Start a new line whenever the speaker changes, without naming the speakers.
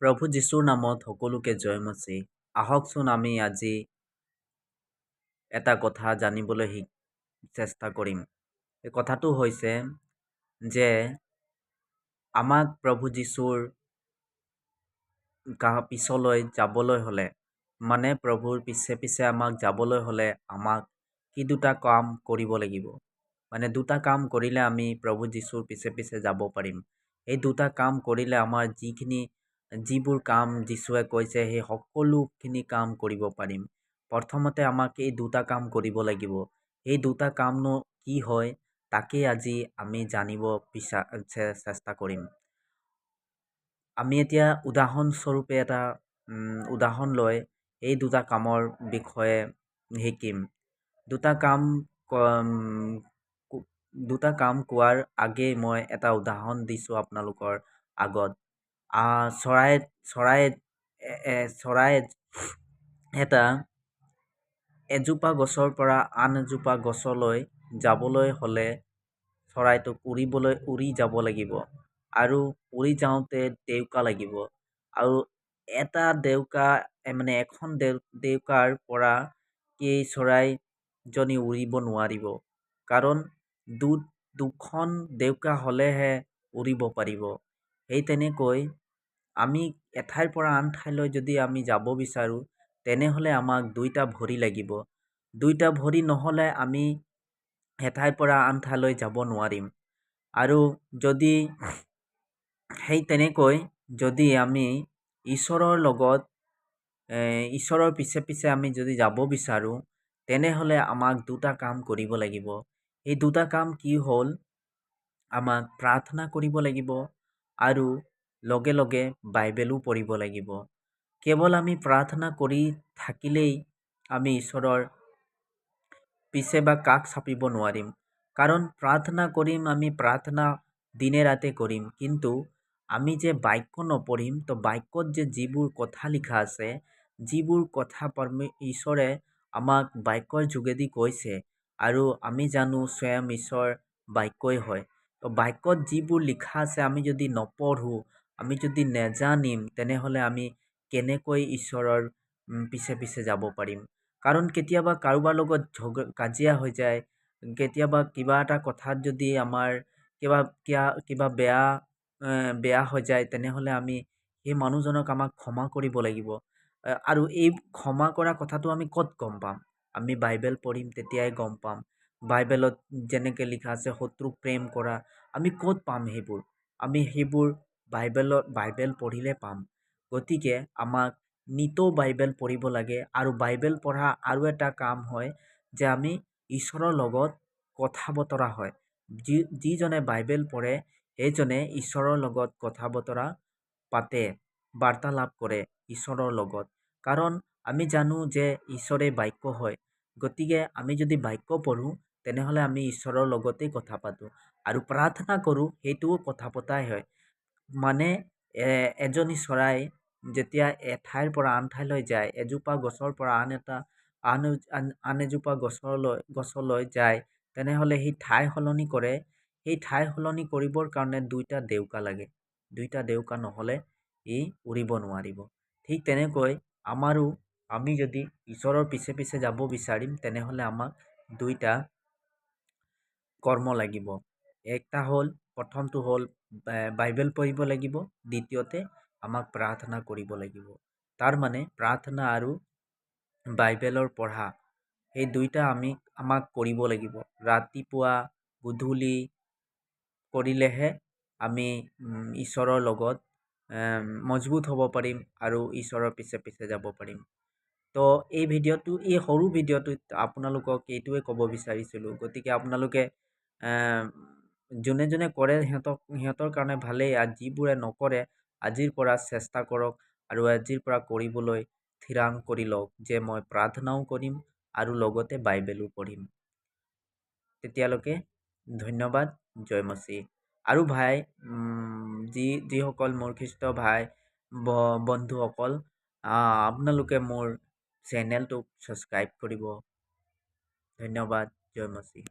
প্ৰভু যীশুৰ নামত সকলোকে জয় মচি। আহকচোন আমি আজি এটা কথা জানিবলৈ চেষ্টা কৰিম। এই কথাটো হৈছে যে আমাক প্ৰভু যীশুৰ পিছলৈ যাবলৈ হ'লে, মানে প্ৰভুৰ পিছে পিছে আমাক যাবলৈ হ'লে আমাক কি দুটা কাম কৰিব লাগিব। মানে দুটা কাম কৰিলে আমি প্ৰভু যীশুৰ পিছে পিছে যাব পাৰিম। এই দুটা কাম কৰিলে আমাৰ যিবোৰ কাম যীশুৱে কৈছে সেই সকলোখিনি কাম কৰিব পাৰিম। প্ৰথমতে আমাক এই দুটা কাম কৰিব লাগিব। এই দুটা কামনো কি হয় তাকেই আজি আমি জানিব চেষ্টা কৰিম। আমি এতিয়া উদাহৰণস্বৰূপে এটা উদাহৰণ লৈ এই দুটা কামৰ বিষয়ে শিকিম। দুটা কাম কোৱাৰ আগেই মই এটা উদাহৰণ দিছোঁ আপোনালোকৰ আগত। চৰাই এজোপা গছৰ পৰা আন এজোপা গছলৈ যাবলৈ হ'লে চৰাইটোক উৰি যাব লাগিব, আৰু উৰি যাওঁতে ডেউকা লাগিব। আৰু এখন ডেউকাৰ পৰা এই চৰাইজনী উৰিব নোৱাৰিব, কাৰণ দুখন ডেউকা হ'লেহে উৰিব পাৰিব। সেই তেনেকৈ আমি এঠাইৰ পৰা আন ঠাইলৈ যদি আমি যাব বিচাৰোঁ তেনেহ'লে আমাক দুইটা ভৰি লাগিব। দুইটা ভৰি নহ'লে আমি এঠাইৰ পৰা আন ঠাইলৈ যাব নোৱাৰিম। আৰু সেই তেনেকৈ যদি আমি ঈশ্বৰৰ পিছে পিছে আমি যদি যাব বিচাৰোঁ তেনেহ'লে আমাক দুটা কাম কৰিব লাগিব। এই দুটা কাম কি হ'ল? আমাক প্ৰাৰ্থনা কৰিব লাগিব আৰু লগে লগে বাইবেলো পঢ়িব লাগিব। কেৱল আমি প্ৰাৰ্থনা কৰি থাকিলেই আমি ঈশ্বৰৰ পিছে বা কাষ চাপিব নোৱাৰিম। কাৰণ প্ৰাৰ্থনা কৰিম, আমি প্ৰাৰ্থনা দিনে ৰাতে কৰিম, কিন্তু আমি যে বাক্য নপঢ়িম, তো বাক্যত যে যিবোৰ কথা লিখা আছে, যিবোৰ কথা ঈশ্বৰে আমাক বাক্যৰ যোগেদি কৈছে, আৰু আমি জানো স্বয়ং ঈশ্বৰ বাক্যই হয়। তো বাক্যত যিবোৰ লিখা আছে আমি যদি নপঢ়োঁ, আমি যদি নেজানিম, তেনেহ'লে আমি কেনেকৈ ঈশ্বৰৰ পিছে পিছে যাব পাৰিম? কাৰণ কেতিয়াবা কাৰোবাৰ লগত কাজিয়া হৈ যায়, কেতিয়াবা কিবা এটা কথাত যদি আমাৰ কিবা বেয়া হৈ যায়, তেনেহ'লে আমি সেই মানুহজনক আমাক ক্ষমা কৰিব লাগিব। আৰু এই ক্ষমা কৰা কথাটো আমি ক'ত গম পাম? আমি বাইবেল পঢ়িম, তেতিয়াই গম পাম। বাইবেলত যেনেকৈ লিখা আছে শত্ৰুক প্ৰেম কৰা, আমি ক'ত পাম সেইবোৰ? আমি সেইবোৰ বাইবেল পঢ়িলে পাম। গতিকে আমাক নিতৌ বাইবেল পঢ়িব লাগে। আৰু বাইবেল পঢ়া আৰু এটা কাম হয় যে আমি ঈশ্বৰৰ লগত কথা বতৰা হয়। যিজনে বাইবেল পঢ়ে সেইজনে ঈশ্বৰৰ লগত কথা বতৰা পাতে, বাৰ্তালাপ কৰে ঈশ্বৰৰ লগত। কাৰণ আমি জানো যে ঈশ্বৰেই বাক্য হয়। গতিকে আমি যদি বাক্য পঢ়োঁ তেনেহ'লে আমি ঈশ্বৰৰ লগতেই কথা পাতোঁ। আৰু প্ৰাৰ্থনা কৰোঁ, সেইটোও কথা পতাই হয়। মানে এজনী চৰাই যেতিয়া এঠাইৰ পৰা আন ঠাইলৈ যায়, এজোপা গছৰ পৰা আন এজোপা গছলৈ যায়, তেনেহ'লে সেই ঠাই সলনি কৰে। সেই ঠাই সলনি কৰিবৰ কাৰণে দুইটা ডেউকা লাগে। দুইটা ডেউকা নহ'লে ই উৰিব নোৱাৰিব। ঠিক তেনেকৈ আমি যদি ঈশ্বৰৰ পিছে পিছে যাব বিচাৰিম, তেনেহ'লে আমাক দুইটা কৰ্ম লাগিব। প্ৰথমটো হ'ল বাইবেল পঢ়িব লাগিব, দ্বিতীয়তে আমাক প্ৰাৰ্থনা কৰিব লাগিব। তাৰ মানে প্ৰাৰ্থনা আৰু বাইবেলৰ পঢ়া, সেই দুইটা আমাক কৰিব লাগিব। ৰাতিপুৱা গধূলি কৰিলেহে আমি ঈশ্বৰৰ লগত মজবুত হ'ব পাৰিম আৰু ঈশ্বৰৰ পিছে পিছে যাব পাৰিম। তো এই সৰু ভিডিঅ'টোত আপোনালোকক এইটোৱে ক'ব বিচাৰিছিলোঁ। গতিকে আপোনালোকে যোনে যোনে কৰে সিহঁতৰ কাৰণে ভালেই, আৰু যিবোৰে নকৰে আজিৰ পৰা চেষ্টা কৰক আৰু আজিৰ পৰা কৰিবলৈ থিৰাং কৰি লওক যে মই প্ৰাৰ্থনাও কৰিম আৰু লগতে বাইবেলো পঢ়িম। তেতিয়ালৈকে ধন্যবাদ, জয় মচি। আৰু ভাই, যিসকল মোৰ খ্ৰীষ্ট ভাই বন্ধুসকল, আপোনালোকে মোৰ চেনেলটোক ছাবস্ক্ৰাইব কৰিব। ধন্যবাদ, জয় মচি।